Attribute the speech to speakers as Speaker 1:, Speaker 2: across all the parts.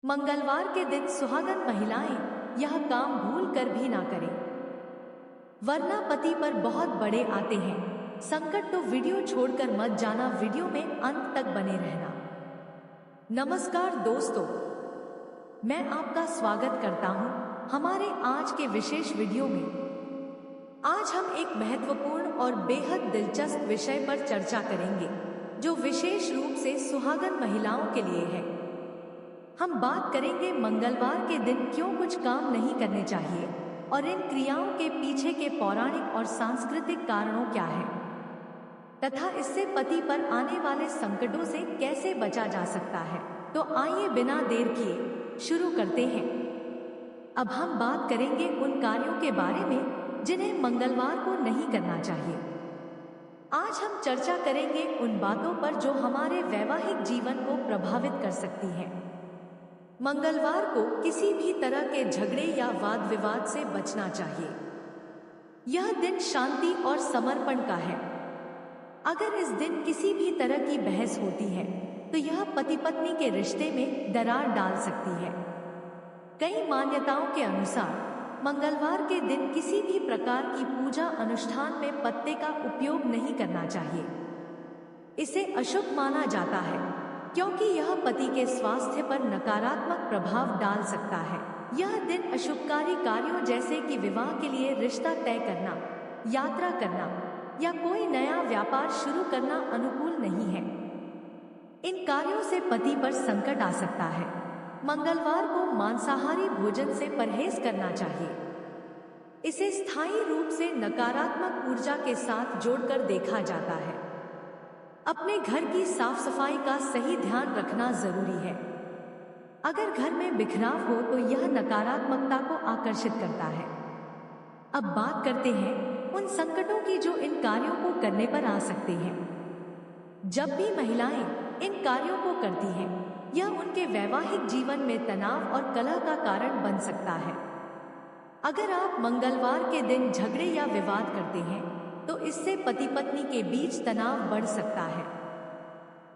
Speaker 1: मंगलवार के दिन सुहागन महिलाएं यह काम भूल कर भी ना करें, वरना पति पर बहुत बड़े आते हैं संकट। तो वीडियो छोड़कर मत जाना, वीडियो में अंत तक बने रहना। नमस्कार दोस्तों, मैं आपका स्वागत करता हूं हमारे आज के विशेष वीडियो में। आज हम एक महत्वपूर्ण और बेहद दिलचस्प विषय पर चर्चा करेंगे जो विशेष रूप से सुहागन महिलाओं के लिए है। हम बात करेंगे मंगलवार के दिन क्यों कुछ काम नहीं करने चाहिए और इन क्रियाओं के पीछे के पौराणिक और सांस्कृतिक कारणों क्या है, तथा इससे पति पर आने वाले संकटों से कैसे बचा जा सकता है। तो आइए बिना देर किए शुरू करते हैं। अब हम बात करेंगे उन कार्यों के बारे में जिन्हें मंगलवार को नहीं करना चाहिए। आज हम चर्चा करेंगे उन बातों पर जो हमारे वैवाहिक जीवन को प्रभावित कर सकती हैं। मंगलवार को किसी भी तरह के झगड़े या वाद विवाद से बचना चाहिए। यह दिन शांति और समर्पण का है। अगर इस दिन किसी भी तरह की बहस होती है तो यह पति पत्नी के रिश्ते में दरार डाल सकती है। कई मान्यताओं के अनुसार मंगलवार के दिन किसी भी प्रकार की पूजा अनुष्ठान में पत्ते का उपयोग नहीं करना चाहिए। इसे अशुभ माना जाता है क्योंकि यह पति के स्वास्थ्य पर नकारात्मक प्रभाव डाल सकता है। यह दिन अशुभकारी कार्यों जैसे कि विवाह के लिए रिश्ता तय करना, यात्रा करना या कोई नया व्यापार शुरू करना अनुकूल नहीं है। इन कार्यों से पति पर संकट आ सकता है। मंगलवार को मांसाहारी भोजन से परहेज करना चाहिए। इसे स्थायी रूप से नकारात्मक ऊर्जा के साथ जोड़कर देखा जाता है। अपने घर की साफ सफाई का सही ध्यान रखना जरूरी है। अगर घर में बिखराव हो तो यह नकारात्मकता को आकर्षित करता है। अब बात करते हैं उन संकटों की जो इन कार्यों को करने पर आ सकते हैं। जब भी महिलाएं इन कार्यों को करती हैं, यह उनके वैवाहिक जीवन में तनाव और कलह का कारण बन सकता है। अगर आप मंगलवार के दिन झगड़े या विवाद करते हैं तो इससे पति पत्नी के बीच तनाव बढ़ सकता है।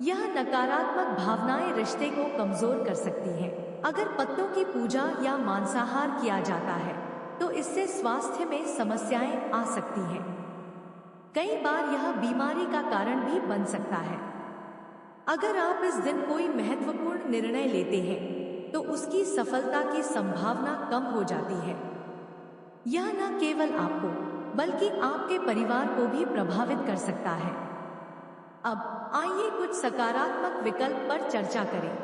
Speaker 1: यह नकारात्मक भावनाएं रिश्ते को कमजोर कर सकती हैं। अगर पत्तों की पूजा या मांसाहार किया जाता है तो इससे स्वास्थ्य में समस्याएं आ सकती हैं। कई बार यह बीमारी का कारण भी बन सकता है। अगर आप इस दिन कोई महत्वपूर्ण निर्णय लेते हैं तो उसकी सफलता की संभावना कम हो जाती है। यह न केवल आपको बल्कि आपके परिवार को भी प्रभावित कर सकता है। अब आइए कुछ सकारात्मक विकल्प पर चर्चा करें।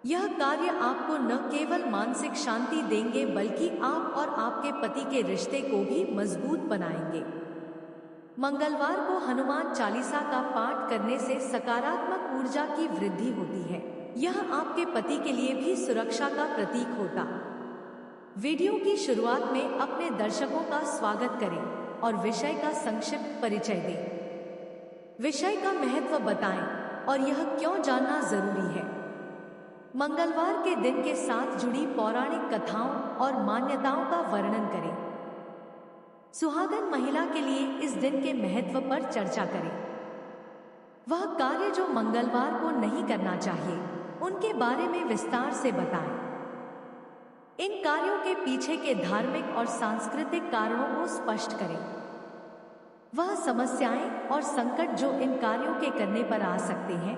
Speaker 1: यह कार्य आपको न केवल मानसिक शांति देंगे बल्कि आप और आपके पति के रिश्ते को भी मजबूत बनाएंगे। मंगलवार को हनुमान चालीसा का पाठ करने से सकारात्मक ऊर्जा की वृद्धि होती है। यह आपके पति के लिए भी सुरक्षा का प्रतीक होता। वीडियो की शुरुआत में अपने दर्शकों का स्वागत करें और विषय का संक्षिप्त परिचय दें। विषय का महत्व बताएं और यह क्यों जानना जरूरी है। मंगलवार के दिन के साथ जुड़ी पौराणिक कथाओं और मान्यताओं का वर्णन करें। सुहागन महिला के लिए इस दिन के महत्व पर चर्चा करें। वह कार्य जो मंगलवार को नहीं करना चाहिए उनके बारे में विस्तार से बताएं। इन कार्यों के पीछे के धार्मिक और सांस्कृतिक कारणों को स्पष्ट करें। वह समस्याएं और संकट जो इन कार्यों के करने पर आ सकते हैं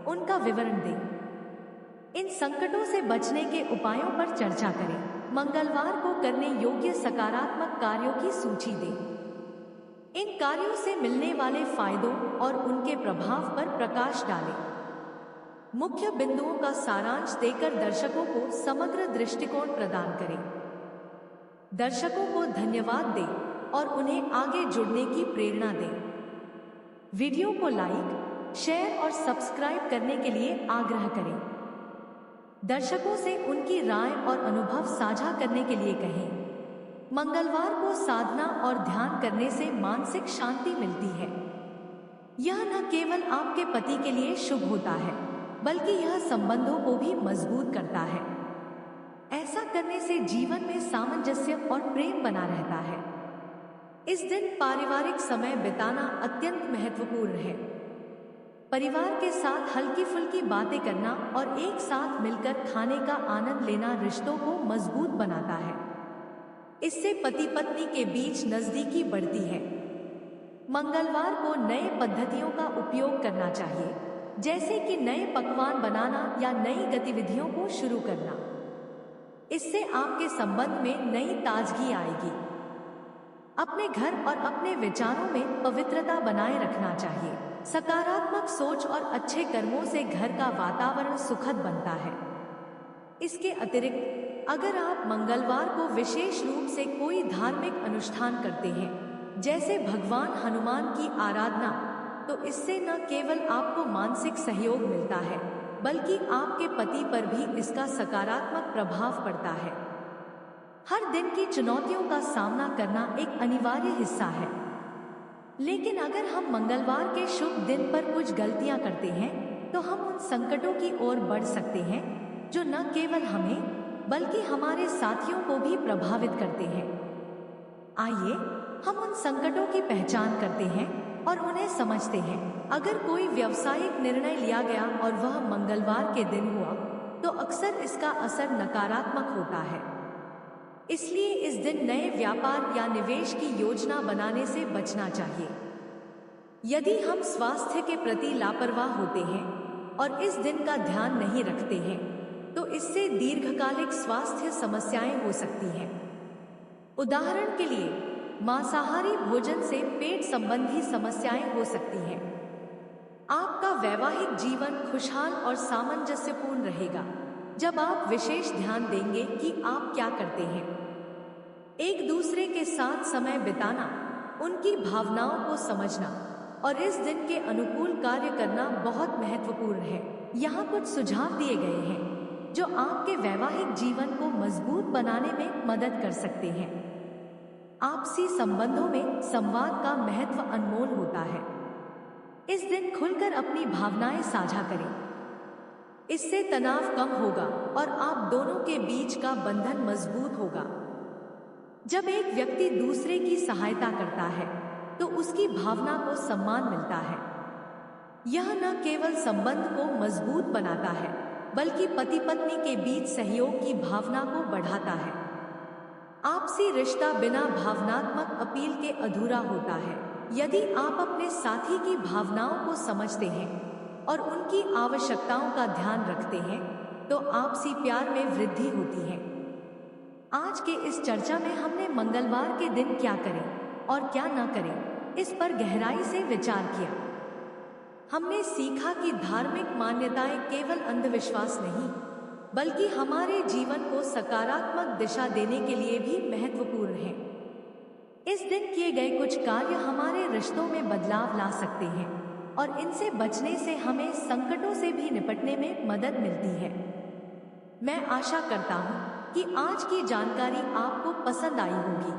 Speaker 1: उनका विवरण दें। इन संकटों से बचने के उपायों पर चर्चा करें। मंगलवार को करने योग्य सकारात्मक कार्यों की सूची दें। इन कार्यों से मिलने वाले फायदों और उनके प्रभाव पर प्रकाश डालें। मुख्य बिंदुओं का सारांश देकर दर्शकों को समग्र दृष्टिकोण प्रदान करें। दर्शकों को धन्यवाद दें और उन्हें आगे जुड़ने की प्रेरणा दें। वीडियो को लाइक, शेयर और सब्सक्राइब करने के लिए आग्रह करें। दर्शकों से उनकी राय और अनुभव साझा करने के लिए कहें। मंगलवार को साधना और ध्यान करने से मानसिक शांति मिलती है। यह न केवल आपके पति के लिए शुभ होता है बल्कि यह संबंधों को भी मजबूत करता है। ऐसा करने से जीवन में सामंजस्य और प्रेम बना रहता है। इस दिन पारिवारिक समय बिताना अत्यंत महत्वपूर्ण है। परिवार के साथ हल्की फुल्की बातें करना और एक साथ मिलकर खाने का आनंद लेना रिश्तों को मजबूत बनाता है। इससे पति पत्नी के बीच नजदीकी बढ़ती है। मंगलवार को नए पद्धतियों का उपयोग करना चाहिए, जैसे कि नए पकवान बनाना या नई गतिविधियों को शुरू करना। इससे आपके संबंध में नई ताजगी आएगी। अपने घर और अपने विचारों में पवित्रता बनाए रखना चाहिए। सकारात्मक सोच और अच्छे कर्मों से घर का वातावरण सुखद बनता है। इसके अतिरिक्त अगर आप मंगलवार को विशेष रूप से कोई धार्मिक अनुष्ठान करते हैं, जैसे भगवान हनुमान की आराधना, तो इससे न केवल आपको मानसिक सहयोग मिलता है, बल्कि आपके पति पर भी इसका सकारात्मक प्रभाव पड़ता है। हर दिन की चुनौतियों का सामना करना एक अनिवार्य हिस्सा है, लेकिन अगर हम मंगलवार के शुभ दिन पर कुछ गलतियां करते हैं, तो हम उन संकटों की ओर बढ़ सकते हैं जो न केवल हमें बल्कि हमारे साथियों को भी प्रभावित करते हैं। आइए हम उन संकटों की पहचान करते हैं और उन्हें समझते हैं। अगर कोई व्यावसायिक निर्णय लिया गया और वह मंगलवार के दिन हुआ, तो अक्सर इसका असर नकारात्मक होता है। इसलिए इस दिन नए व्यापार या निवेश की योजना बनाने से बचना चाहिए। यदि हम स्वास्थ्य के प्रति लापरवाह होते हैं और इस दिन का ध्यान नहीं रखते हैं, तो इससे दीर्घकालिक स्वास्थ्य समस्याएं हो सकती हैं। उदाहरण के लिए, मांसाहारी भोजन से पेट संबंधी समस्याएं हो सकती हैं। आपका वैवाहिक जीवन खुशहाल और सामंजस्यपूर्ण रहेगा जब आप विशेष ध्यान देंगे कि आप क्या करते हैं। एक दूसरे के साथ समय बिताना, उनकी भावनाओं को समझना और इस दिन के अनुकूल कार्य करना बहुत महत्वपूर्ण है। यहाँ कुछ सुझाव दिए गए हैं जो आपके वैवाहिक जीवन को मजबूत बनाने में मदद कर सकते हैं। आपसी संबंधों में संवाद का महत्व अनमोल होता है। इस दिन खुलकर अपनी भावनाएं साझा करें। इससे तनाव कम होगा और आप दोनों के बीच का बंधन मजबूत होगा। जब एक व्यक्ति दूसरे की सहायता करता है, तो उसकी भावना को सम्मान मिलता है। यह न केवल संबंध को मजबूत बनाता है, बल्कि पति पत्नी के बीच सहयोग की भावना को बढ़ाता है। आपसी रिश्ता बिना भावनात्मक अपील के अधूरा होता है। यदि आप अपने साथी की भावनाओं को समझते हैं और उनकी आवश्यकताओं का ध्यान रखते हैं, तो आपसी प्यार में वृद्धि होती है। आज के इस चर्चा में हमने मंगलवार के दिन क्या करें और क्या न करें, इस पर गहराई से विचार किया। हमने सीखा कि धार्मिक मान्यताएं केवल अंधविश्वास नहीं, बल्कि हमारे जीवन को सकारात्मक दिशा देने के लिए भी महत्वपूर्ण हैं। इस दिन किए गए कुछ कार्य हमारे रिश्तों में बदलाव ला सकते हैं और इनसे बचने से हमें संकटों से भी निपटने में मदद मिलती है। मैं आशा करता हूँ कि आज की जानकारी आपको पसंद आई होगी।